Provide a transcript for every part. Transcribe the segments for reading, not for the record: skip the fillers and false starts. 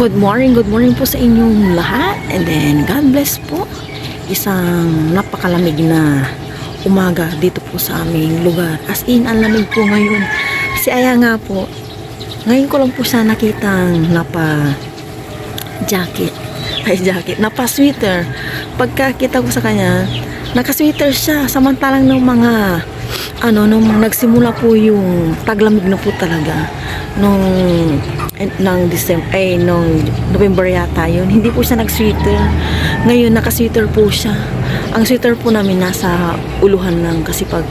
good morning po sa inyong lahat, and then God bless po. Isang napakalamig na umaga dito po sa aming lugar. As in, ang lamig po ngayon. Si Aya nga po, ngayon ko lang po siya nakitang napa-sweater. Pagkakita ko sa kanya, naka-sweater siya, samantalang ng mga nung nagsimula po yung taglamig na po talaga nung November yata yun, hindi po siya nag-sweater. Ngayon naka-sweater po siya. Ang sweater po namin nasa uluhan lang kasi pag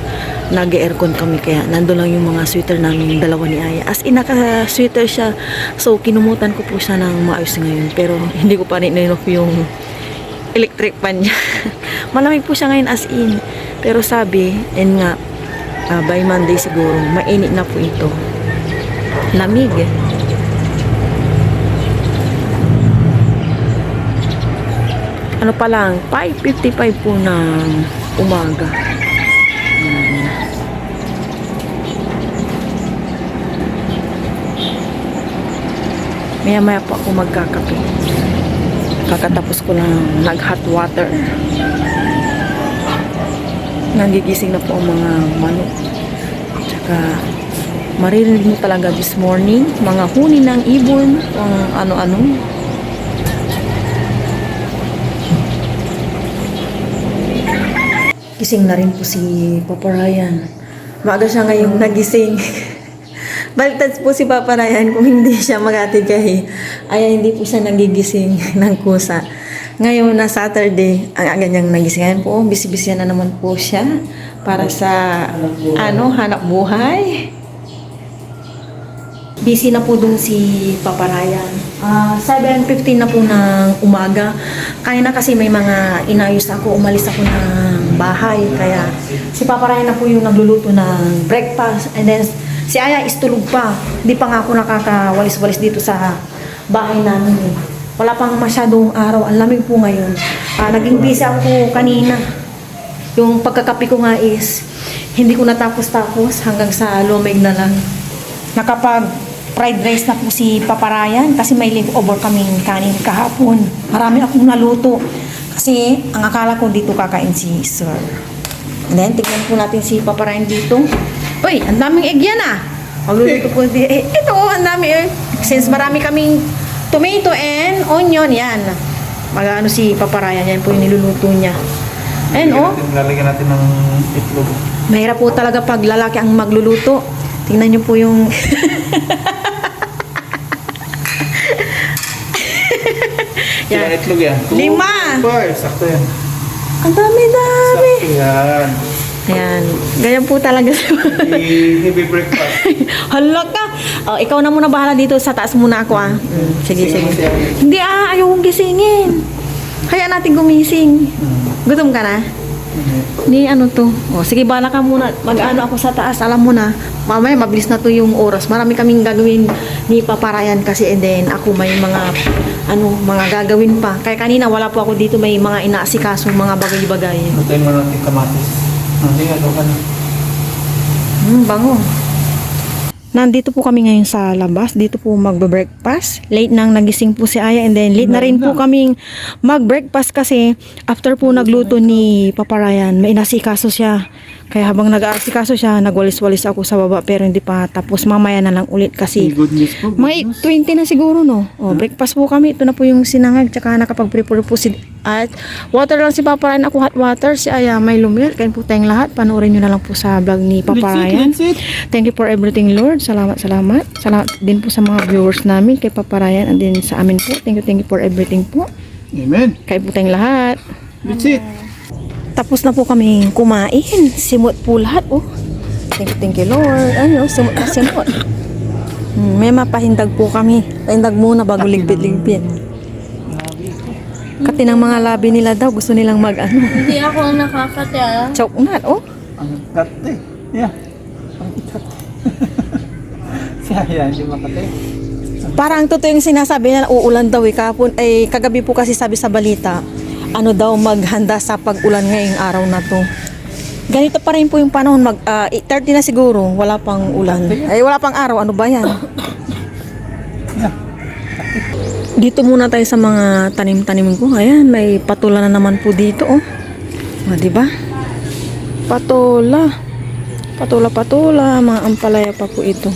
nag-aircon kami, kaya nandun lang yung mga sweater namin dalawa ni Aya. As in, naka-sweater siya, so kinumutan ko po siya ng maayos ngayon, pero hindi ko pa rin in-off yung electric fan niya. Malamig po siya ngayon as in, pero sabi, and nga by Monday siguro mainit na po ito. Lamig ano pa lang, 5:55 po ng umaga. Maya po ako magkakape. Kakatapos ko lang nag-hot water. Nagigising na po ang mga manok. Tsaka maririnig mo talaga this morning mga huni ng ibon, ano-ano. Gising na rin po si Papa Ryan. Maaga siya ngayong nagising. Baliktad po si Papa Ryan kung hindi siya maghatid kay Aya, hindi po siya nagigising ng kusa. Ngayon na Saturday, ang aga niyang nagisingan po. Busy-busy na naman po siya para sa hanap buhay. Busy na po dun si Papa Ryan. 7:15 na po ng umaga. Kanina kasi may mga inayos ako. Umalis ako ng bahay. Kaya si Papa Ryan na po yung nagluluto ng breakfast. And then si Aya is tulog pa. Hindi pa nga ako nakakawalis-walis dito sa bahay namin. Wala pang masyadong araw. Ang lamig po ngayon. Naging busy ako kanina. Yung pagkakapi ko nga is hindi ko natapos-tapos hanggang sa lumig na lang. Nakapag fried rice na po si Papa Ryan kasi may leftover kaming kanin kahapon. Marami akong naluto kasi ang akala ko dito kakain si Sir. And then tignan po natin si Papa Ryan dito. Uy, ang daming egg yan Magluluto po ito, ang dami since marami kaming tomato and onion, yan. Mag-ano si Papa Ryan, yan po yung niluluto niya. And lalagyan natin ng itlog. Mahirap po talaga pag lalaki ang magluluto. Tingnan niyo po yung Ilang itlog yan? 5. 4, sakto yan. Ang dami-dami. Sakto yan. Ayan. Ganyan po talaga. Heavy breakfast. Hala ka. Ikaw na muna bahala dito. Sa taas muna ako Sige. Hindi ayaw kong gisingin. Kaya natin gumising. Gutom ka na? Ni to. Sige, bahala ka muna. Mag-ano ako sa taas. Alam mo na, mamaya mabilis na to yung oras. Marami kaming gagawin ni Papa Ryan kasi, and then ako may mga gagawin pa. Kaya kanina wala po ako dito, may mga inaasikaso, mga bagay-bagay. Matayin mo natin kamatis. Sige, ito ka na. Bango. Nandito po kami ngayon sa labas. Dito po magbe-breakfast. Late nang nagising po si Aya, and then late na rin po kaming mag-breakfast kasi after po nagluto ni Papa Ryan, may inasikaso siya. Kaya habang nag-aasikaso siya, nagwalis-walis ako sa baba pero hindi pa tapos. Mamaya na lang ulit kasi mga 20 na siguro, no? Breakfast po kami. Ito na po yung sinangag. Tsaka nakapag-prepare po at water lang si Papa Ryan. Ako hot water. Si Aya may lumil. Kain po tayong lahat. Panoorin nyo na lang po sa vlog ni Papa Ryan. Thank you for everything, Lord. Salamat. Salamat din po sa mga viewers namin, kay Papa Ryan, and din sa amin po. Thank you for everything po. Amen. Kain po tayong lahat. That's it. Tapos na po kami kumain. Simot po lahat, Thank you, Lord. Simot na simot. May mapahindag po kami. Pahindag muna bago ligpit-ligpit. Kati ng mga labi nila daw. Gusto nilang Hindi ako ang nakakate, Choke nut, Ang kate. Yeah. Ang kate. Kaya hindi makate. Parang totoo yung sinasabi na uulan daw kahapon. Kagabi po kasi sabi sa balita, maghanda sa pag-ulan ngayong araw na to. Ganito pa rin po yung panahon, 8:30 na siguro, wala pang ulan. Wala pang araw, ano ba yan? Dito muna tayo sa mga tanim-tanim ko. Ayan, may patola na naman po dito, oh. Ah, di ba? Patola. Patola, mga ampalaya pa po ito.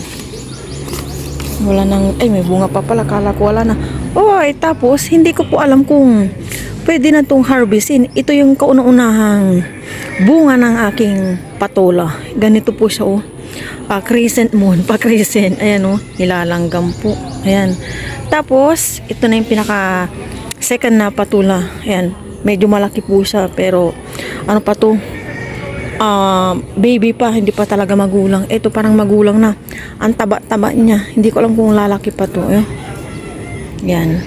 Wala nang, ay may bunga pa pala, kala ko wala na. Oh, ay tapos, hindi ko po alam kung pwede na itong harvestin. Ito yung kauna-unahang bunga ng aking patola. Ganito po siya, oh. Crescent moon, pa-crescent. Ayan, oh, nilalanggam po. Ayan. Tapos, ito na yung pinaka second na patola. Ayan, medyo malaki po siya, pero ano pa to? Baby pa, hindi pa talaga magulang. Ito parang magulang na. Ang taba-taba niya. Hindi ko alam kung lalaki pa to. Eh. Yan.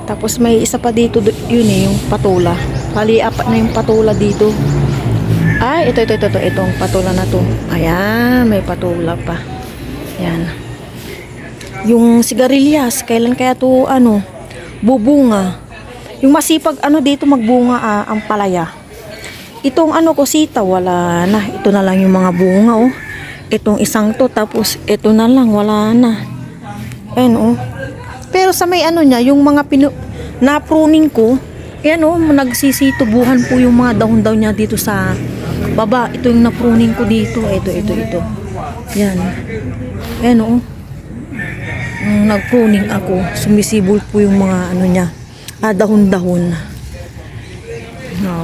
Tapos may isa pa dito, yun eh, yung patola. Pali, apat na yung patola dito. Ay, ito. Itong patola na to. Ayan, may patola pa. Yan. Yung sigarilyas, kailan kaya to, bubunga. Yung masipag, dito magbunga, ang palaya. Itong ko sita, wala na. Ito na lang yung mga bunga, oh. Itong isang to, tapos ito na lang, wala na. Ayan, oh. Pero sa may niya, yung mga na-pruning ko, ayan, oh, nagsisitubuhan po yung mga dahon-dahon niya dito sa baba. Ito yung na-pruning ko dito. Ito. Yan. Ayan, oh. Nag-pruning ako, sumisibol po yung mga niya, dahon-dahon.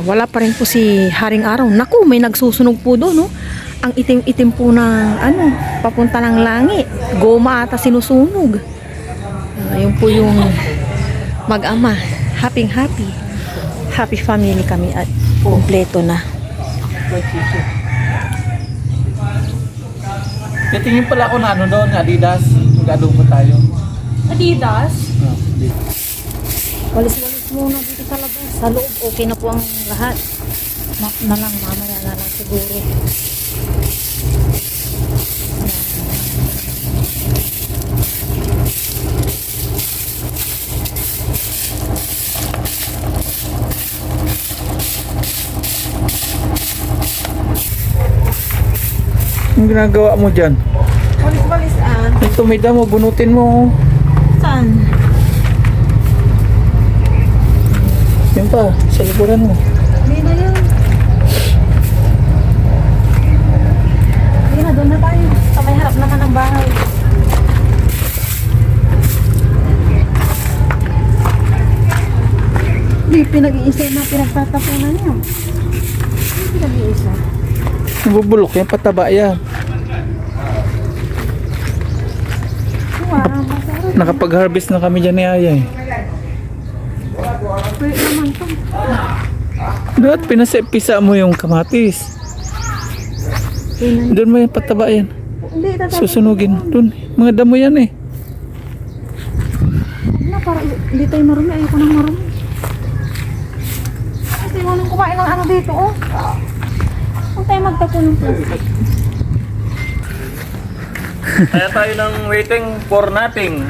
Wala pa rin po si Haring Araw. Naku, may nagsusunog po doon, no? Ang itim-itim po na, papunta ng langit. Goma ata sinusunog. Yun po yung mag-ama. Happy family kami at kompleto na. Titingin pala ako na doon, Adidas. Mag-adong pa tayo. Adidas? Oh, dito. Walis-walis muna dito sa labas. Sa loob, okay na po ang lahat. Na lang, mamaya na lang siguro. Ang ginagawa mo dyan? Walis-walis Ito, may damo, bunutin mo. Saan? Yan pa, sa likuran mo. Hindi na yun. Hindi na, doon na tayo. Sa may harap naman ng bahay. Hindi, pinag-iisa na pinagtatapunan niya. Pinag-iisa. Nabubulok yan, pataba yan. Masarap. Nakapag-harvest na kami dyan ni Aya eh. Pwede naman to. Dapat pinasa mo yung kamatis. Doon mo yan, pataba yan. Hindi, tatapunan. Susunugin. Doon, mga damo yan eh. Na, para hindi tayo marumi. Ayoko nang marumi. Kasi walang kumain ng dito, oh. Huwag tayo magtapon ng plastic. Kaya tayo ng waiting for nothing.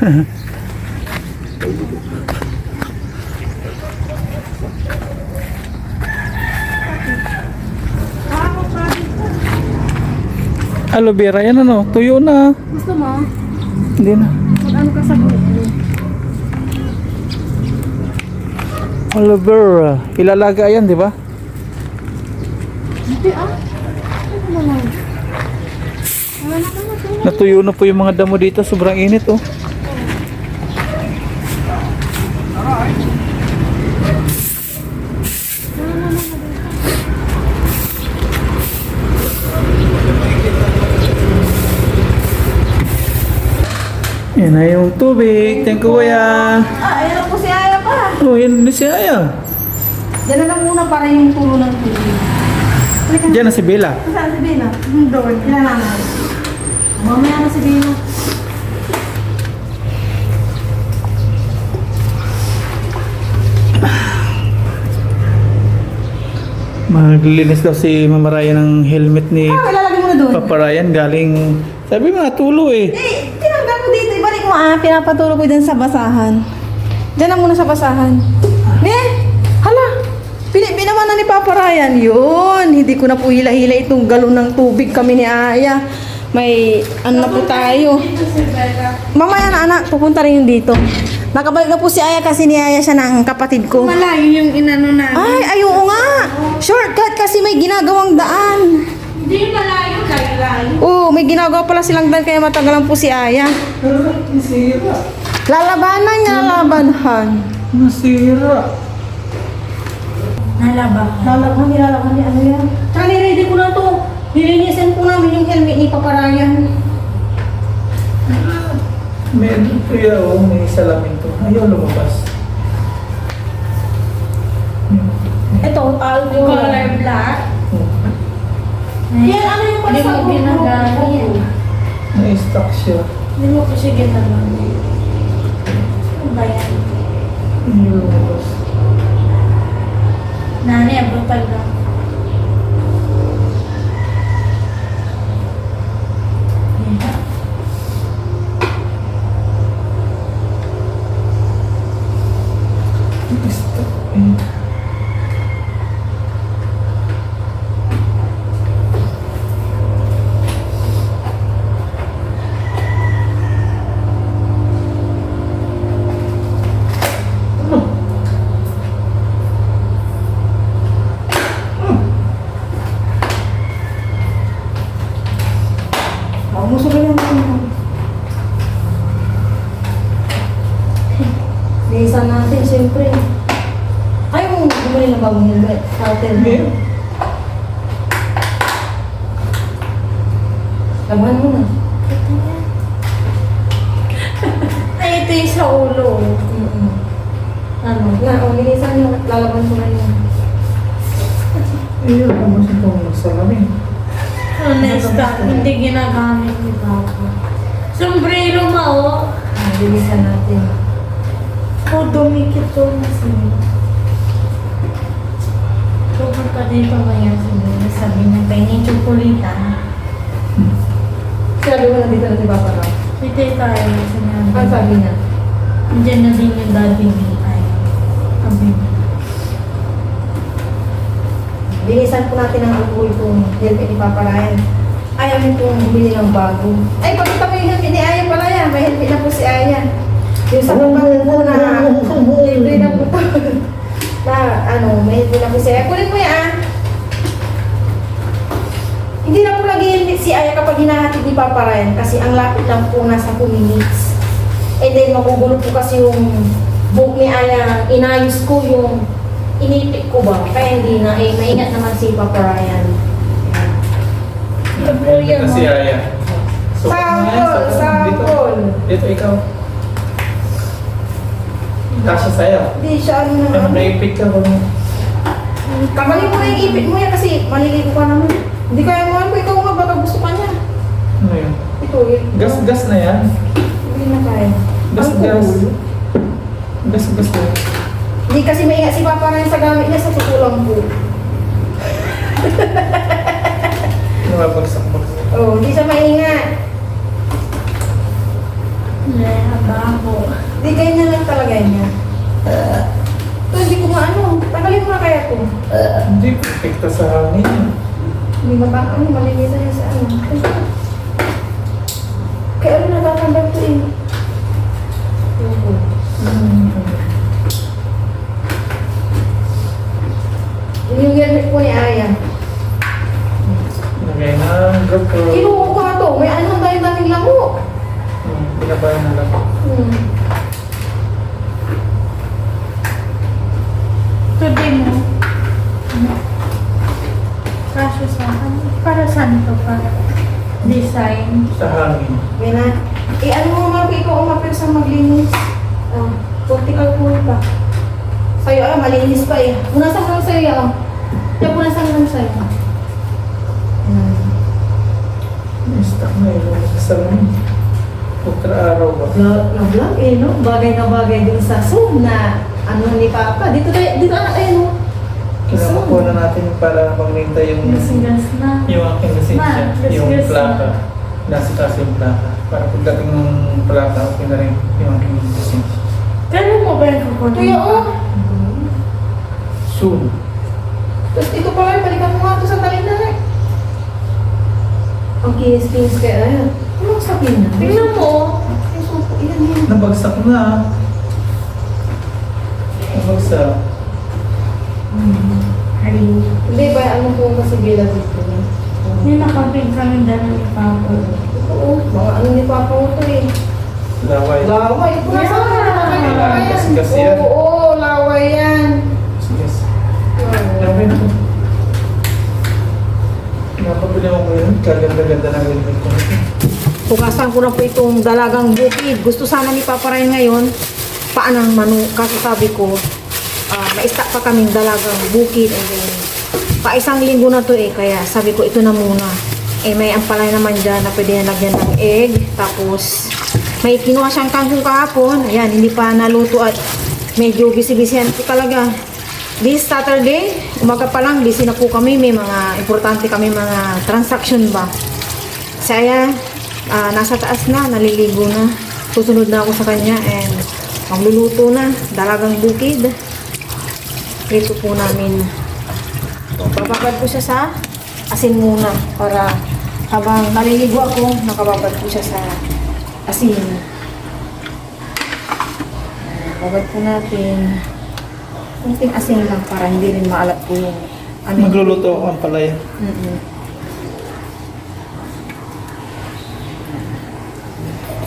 Aloe vera yan tuyo na. Gusto mo? Hindi na. Mag-ano ka sa grupo? Aloe vera. Ilalaga yan, di ba? Hindi Ano naman? Wala na naman. Natuyo na po yung mga damo dito. Sobrang init, oh. Yan na yung tubig. Thank you, kuya. Ayan na po si Aya pa. Oh, yan na si Aya. Diyan na lang muna para yung tulo ng tubig. Diyan na si Bella. Saan si Bina? Doon. Kailangan. Mamaya na si Bina. Maglilinis daw si Mama Ryan ng helmet ni Ilalagay mo na doon. Papa Ryan galing. Sabi mo natulo eh. Tinanggal ko dito. Ibalik mo pinapatulo ko dyan sa basahan. Diyan na muna sa basahan. Hala! Binaman na ni Papa Ryan. Yun. Hindi ko na po hila-hila itong galon ng tubig kami ni Aya. May ano na po tayo. Mamaya na anak, pupunta rin yun dito. Nakabalik na po si Aya kasi niyaya siya ng kapatid ko. Malayo yung inano namin. Ay, oo nga. Shortcut kasi may ginagawang daan. Hindi malayo, layo. Oo, may ginagawa pala silang daan kaya matagalan po si Aya. Nasira. Lalabanan niya, lalabanan. Nasira. Lalaban niya, ano yan. Tsaka niready ko na to. Nilinisan po namin yung helmet ni Paparayan. Meron kuya, oh, may salamin to. Ayaw lumabas. Ito, yung Color black. Yan, ano yung Hindi mo ginagamit. Na-stuck siya. Hindi mo po siya ginagamit. Ano ba yan? Hindi lumabas. Nani, abutag lang. Stuck eh. Musulo yan. Lisan natin, siyempre. Ay, bumili ng bagong helmet. Hotel. Meron. Labahan mo na. Ay, ito yung sa ulo. Ano? Na, linisan nyo. Lalaban ko na yun. Ayaw lumabas itong salamin. Honest ka, hindi ginagamit ni Papa. Sombrero mo, oh. Linisan natin. Oh, dumikit to na siya. Pupunta dito ngayon siguro. Sabi niya, pahingin tsokolita. Sabi mo na dito na si Papa Raw. Dito tayo, sinabi. Ano sabi niya? Diyan na din yung daddy ni Ay. Sabi niya. Linisan po natin ang alcohol kung helmet ni Papa Ryan. Ayaw mo pong bumili ng bago. Ay, pakita mo yung helmet ni Aya pala yan. May helmet na po si Aya. Yung sa kapatid po na libre na po na ano, may helmet na po si Aya. Kunin mo yan. Hindi na po lagi helmet si Aya kapag hinahatid ni Papa Ryan kasi ang lapit lang po nasa 2 minutes. And then magugulo po kasi yung book ni Aya. Inayos ko yung inipit ko ba? Kaya hindi na eh. Maingat naman si Papa Ryan. Meron kasi Aya. Sample! Sample! Dito ikaw. Kasya sa'yo. Hindi siya ano Ano naman. naipit ka ba? Tanggalin mo na yung ipit mo yan kasi maliligo ka naman. Hindi kaya mo ko. Ikaw nga baka gusto ka niya. Ano yun? Ito eh. Gas na yan. Hindi na kaya. Gas. Alcohol. Gas na. Hindi kasi maingat si Papa Ryan sa gamit niya sa tutulang po. Nababagsak mo. Oh, hindi siya maingat. Bago. Hindi ganyan lang talaga niya. Ito hindi ko maano. Tanggalin mo na kaya ito. Hindi, perfecta sa hangin. Hindi mabaka ano, malinisan niya sa ano. Kaya ano natatanggal ko eh. Yung helmet po ni Aya. Lagay na, drop ko. Inuho ko na to. May ano tayo daming lamo. Binabayan na lang. Today mo. Kasya sa akin. Para saan to? Para design. Sa hangin. Yan na. Eh ano mo mga ikaw umapir sa maglinis. Vertical po pa. Sa'yo malinis pa eh. Punasan mo lang sa'yo yan. Kaya punasan mo lang sa'yo. Stuck na yun. Sa salamin. Ultra araw ba? Vlog eh no? Bagay na bagay dun sa Zoom na ano ni Papa. Dito anak tayo no? Kinakuha na natin para magnintay yung Gas na. yung aking lisensya, Ma, yung gas-gas plaka. Nasa kasi yung plaka. Para pagdating ng plaka, okay na rin yung aking lisensya. Kailan mo ba yung kukunin? Kuya oh! Soon. Tapos ito pala, balikan mo nga ito sa talina eh. Ang kinis-kinis kaya. Ano ang sabihin na? Tingnan mo. Ay, suko, yan yan. Nabagsak na. Basta, Hindi ba, ano po kasi bila dito? May nakapig kami dala ni Papa. Oo, mga ano ni Papa ko to eh. laway. Laway, ito na sana Kailangan kasi yan. Oo, laway yan. Sige. Laway na po. Napabili mo ko yun. Kaganda-ganda na ganito ko. Pugasan ko na po itong dalagang bukid. Gusto sana ni Papa Ryan ngayon, paanang manu. Kasi sabi ko, na-stack pa kaming dalagang bukid. And then, pa isang linggo na to eh. Kaya sabi ko, ito na muna. Eh, may ampalay naman dyan na pwede na lagyan ng egg. Tapos, may kinuha siyang kangkong kahapon. Ayan, hindi pa naluto at medyo busy-busy yan po talaga. This Saturday, umaga pa lang, busy na po kami. May mga importante kami mga transaction ba. Saya, nasa taas na, naliligo na. Susunod na ako sa kanya and magluluto na. Dalagang bukid. Dito po namin. Bababad ko siya sa asin muna para habang naliligo ako, nakababad ko siya sa asin. Babad po natin. Kunting asin lang para hindi rin maalat po yung amin. Magluluto ako ang palaya.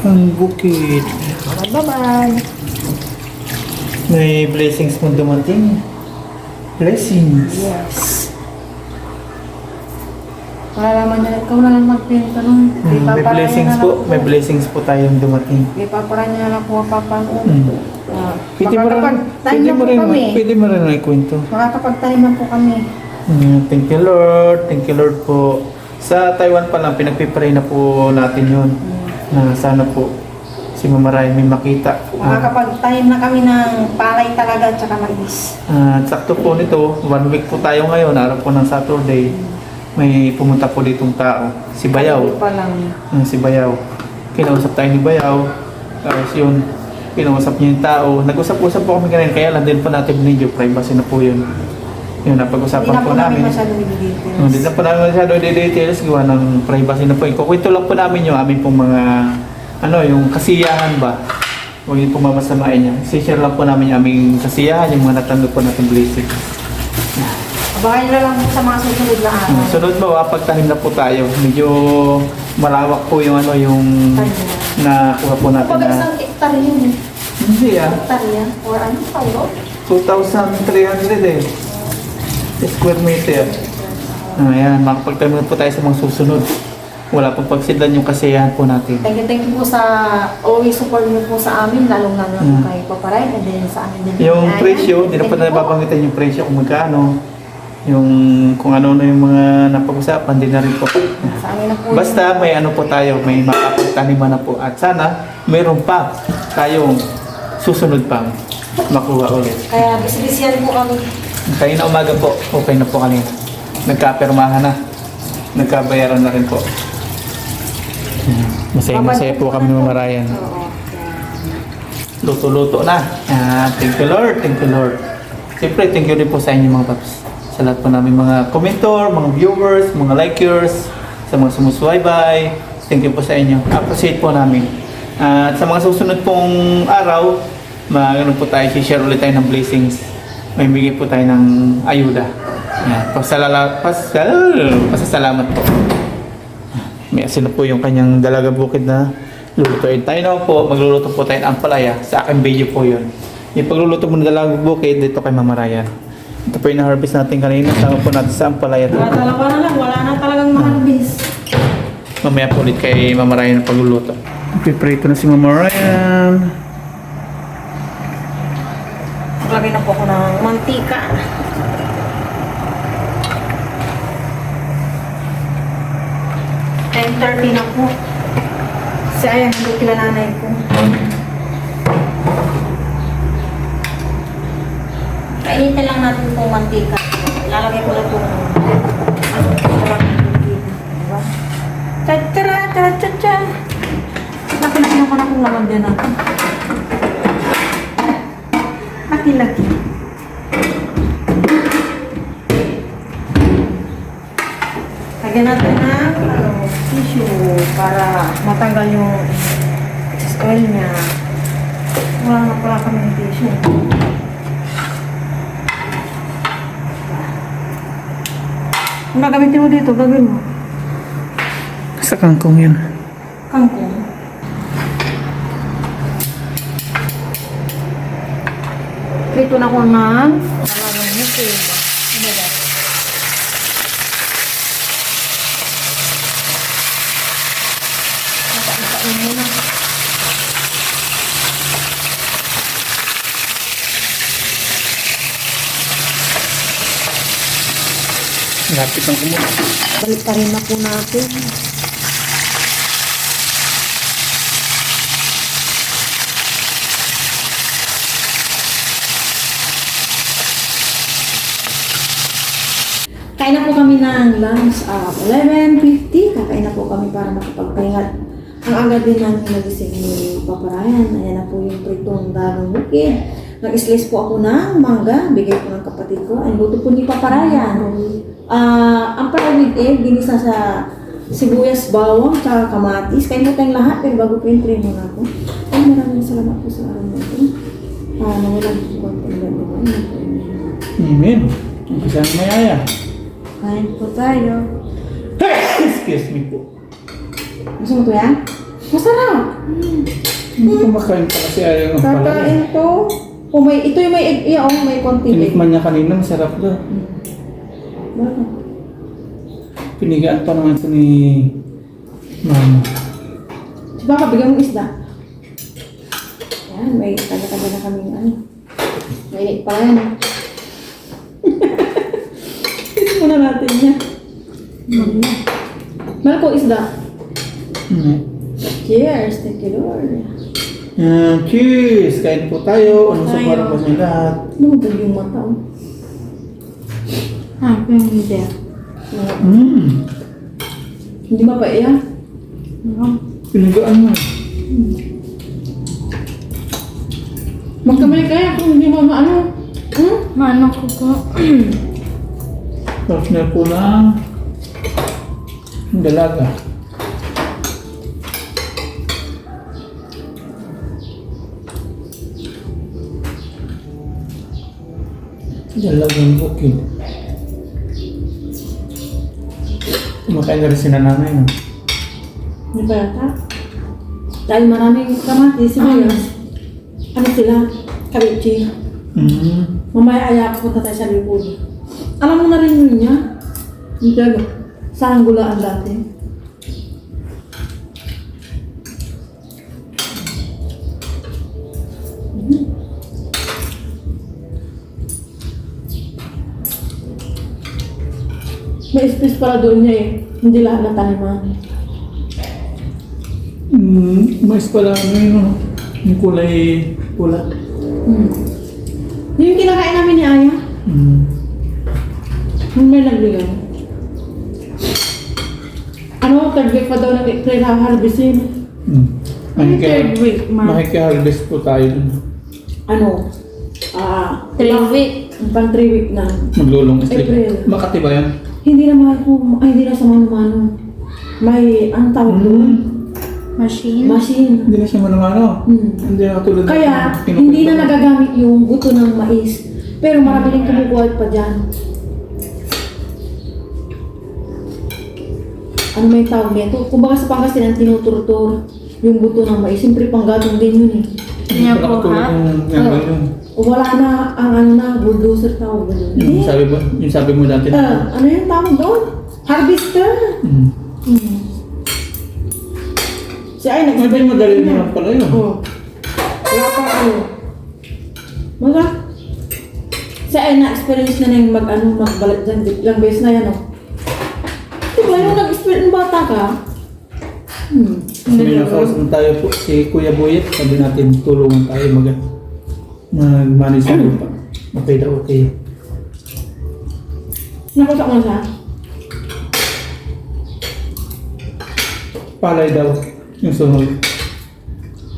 Ang bukid. Babad. May blessings mo dumating. Blessings. Yes. Malalaman niya, ikaw na lang magpinto nun. May blessings po. May blessings po tayong dumating. May paparan niya lang po ang papa ko. Pwede mo rin, Makakapagtanim na po kami. pwede mo rin may kwento. Makakapagtanim na po kami. Thank you Lord. Thank you Lord po. Sa Taiwan pa lang, pinagpipray na po natin yun. Na sana po si Mama Ryan may makita. Makakapagtanim na kami ng palay talaga at saka mais. Sakto po nito, 1 week po tayo ngayon, araw po ng Saturday. May pumunta po ditong tao, si Bayaw. Hindi pa lang. Si Bayaw. Kinausap tayo ni Bayaw. Tapos yun, kinausap niya yung tao. Nag-usap-usap po kami kanina, kaya lang din po natin video, privacy na po yun. Yun, napag-usapan Hindi na po po namin namin. masyadong i-details. Hindi na po namin masyado details, gawa ng privacy na po. Kukwento lang po namin yung aming pong mga, yung kasiyahan ba. Huwag yun po mamasamain niya. Si-share lang po namin yung aming kasiyahan, yung mga natando po natin blessing. Abangan nyo na lang sa mga susunod na araw. Sunod mo, pagtanim na po tayo. Medyo malawak po yung yung nakuha po natin Kapag na. isang hektar yun eh. Hindi Hektar yan? Or ano? Tawag? 2,300 eh. Square meter. Ayan, makapagtanim na po tayo sa mga susunod. Wala pong pagsidlan yung kasiyahan po natin. Thank you po sa always support niyo po sa amin, lalong-lalo na po kay Papa Ryan and then sa amin din. Yung Ayan. presyo, hindi na po Thank you na babanggitin yung presyo kung magkano. Yung kung ano na yung mga napag-usapan, din na rin po. Sa amin na po. Basta may ano po tayo, may makapagtaniman na po. At sana, mayroon pa tayong susunod pang makuha ulit. Kaya bisibisyan po kami. Kanina umaga po, okay na po kanina. Nagkapirmahan na. Nagkabayaran na rin po. Masaya po kami ni Mama Ryan. Oo. Luto-luto na. Thank you Lord, thank you Lord. Siyempre, thank you rin po sa inyo mga paps. Sa lahat po namin mga commentor, mga viewers, mga likers, sa mga sumusubaybay. Thank you po sa inyo. Appreciate po namin. At sa mga susunod pong araw, magano po tayo, share ulit tayo ng blessings. May bigay po tayo ng ayuda. Pasasalamat po. May asin na po yung kanyang dalaga bukid na lulutuin. Tayo naman po, magluluto po tayo ng ampalaya. Sa aking video po yun. Yung pagluluto mo ng dalaga bukid, dito kay Mama Ryan. Ito po yung na-harvest natin kanina. Sama po natin sa ampalaya. Talaga na lang, wala na talagang maharbis. Mamaya po ulit kay Mama Ryan ang pagluluto. Piprito na si Mama Ryan. Maglagay na po ako ng mantika. And 30 na po. Kasi ayan, hindi kila nanay ko. Kainitin lang natin po mantika. Lalagay ko na itong diba? Tadtara, tadtara. Nakilakihan ko na kung laman din natin. Laki-laki. Lagyan natin ng tissue para matanggal yung excess oil niya. Wala na pala kami ng tissue. Ang gagamitin mo dito, gagawin mo. Sa kangkong yan. Kangkong. Prito na ko ng talagang hipin. Kumbaga. Nakain mo na. Lapit ng kumot. Balik pa rin na po natin. Kain na po kami ng lunch 11:50. Kakain na po kami para makapagpahinga. Ang agad din namin nagising ni Papa Ryan. Ayan na po yung pritong dalong bukid. Nag-slice po ako ng mangga. Bigay po ng kapatid ko. Ang luto po ni Papa Ryan. Ang fried with egg, ginisa sa sibuyas, bawang, tsaka kamatis. Kain mo tayong lahat, pero bago po yung tray muna ako. Ay, maraming salamat po sa araw na ito. Nawalan po ko ang gano'n. Amen. Ang kasang mayaya. Kain po tayo. Excuse me po. Gusto mo ito yan? Masarap! Hindi ko makain pa kasi ayaw ng palaya. Kakain to. Ito yung may egg, may konti egg. Tinikman niya kanina, masarap daw. Bakit? Pinigaan pa naman ito ni Mama. Si Papa, bigyan mo isda. Yan, may taga-taga na kaming ano. Mainit pala yan. Ito muna natin yan. Meron po isda. Cheers! Thank you, Lord. Cheers! Kain po tayo. Anong sumara po niyo lahat? Lumutag yung mata. Oh. Hindi. Hindi ba pa iya? Pinigaan mo. Magkamali kaya kung hindi mo maano. Mano ko po. Tapos na po na dalaga. Dalagang bukid. Kumakain na rin si nanay, no? Hindi ba yata? Dahil maraming kamatis, sibuyas. Ano sila? Kabichi. Mamaya ayak punta tayo sa likod. Alam mo na rin yun niya? Hindi talaga. Saan gulaan dati? May space pala doon niya eh. Hindi lahat ng taniman. Mais pala ano yun, no? Yung kulay pula. Yung kinakain namin ni Aya. Yung may nagbigay. Ano, third week pa daw nag-harvestin. Yung third week, ma. Makikiharvest po tayo dun. Ano? 3 week. Pang 3 week na. Maglulong sleep. April. Makati ba yan? Hindi na mahal po, hindi na sa mano-mano. May, ang tawag doon? Machine. Machine. Hindi na siya manamano. Hindi na katulad Kaya, ng hindi na nagagamit yung buto ng mais. Pero marami rin kumukuha pa dyan. Ano may tawag nito? Kung baka sa Pangasinan tinuturtor yung buto ng mais. Siyempre panggatong din yun eh. Hindi Niya pala po, katulad ha? ng yun. Wala na, ang ano na, bulldozer tawag doon. Yung sabi mo dati na. Ano yung tawag doon? Harvester. Si ay Madali madali naman pala yun. Oo. Wala pa ano. Mga. Si ay na-experience na yung magbalat dyan. Ilang beses na yan, oh. Diba yung nag-experience ng bata ka? Sabi na kausap tayo po si Kuya Boyet. Sabi natin tulungan tayo mag-manage sa lupa. Okay daw, okay. Nakusap mo siya? Palay daw yung sunod.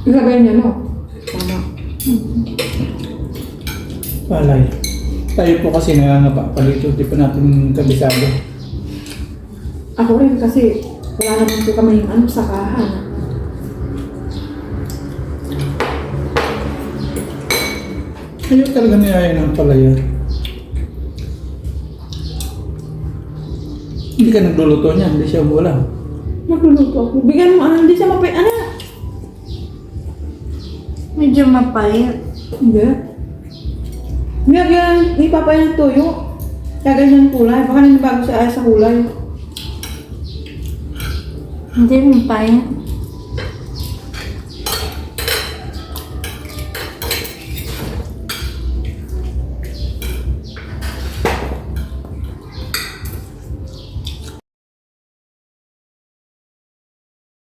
Isabayin niya, no? Tama. Palay. Tayo po kasi nangangapa palito. Di pa natin kabisado. Ako rin kasi wala naman po kami yung sakahan. Ayaw talaga niyaya ng palaya. Hindi ka nagluluto niya, hindi siya umulam. Nagluluto ako. Bigyan mo, hindi siya mapay, ano? Medyo mapait. Hindi. Nilagyan, ipapay ng tuyo. Kaya ganyan kulay. Baka nanibago sa kulay. Hindi mapait.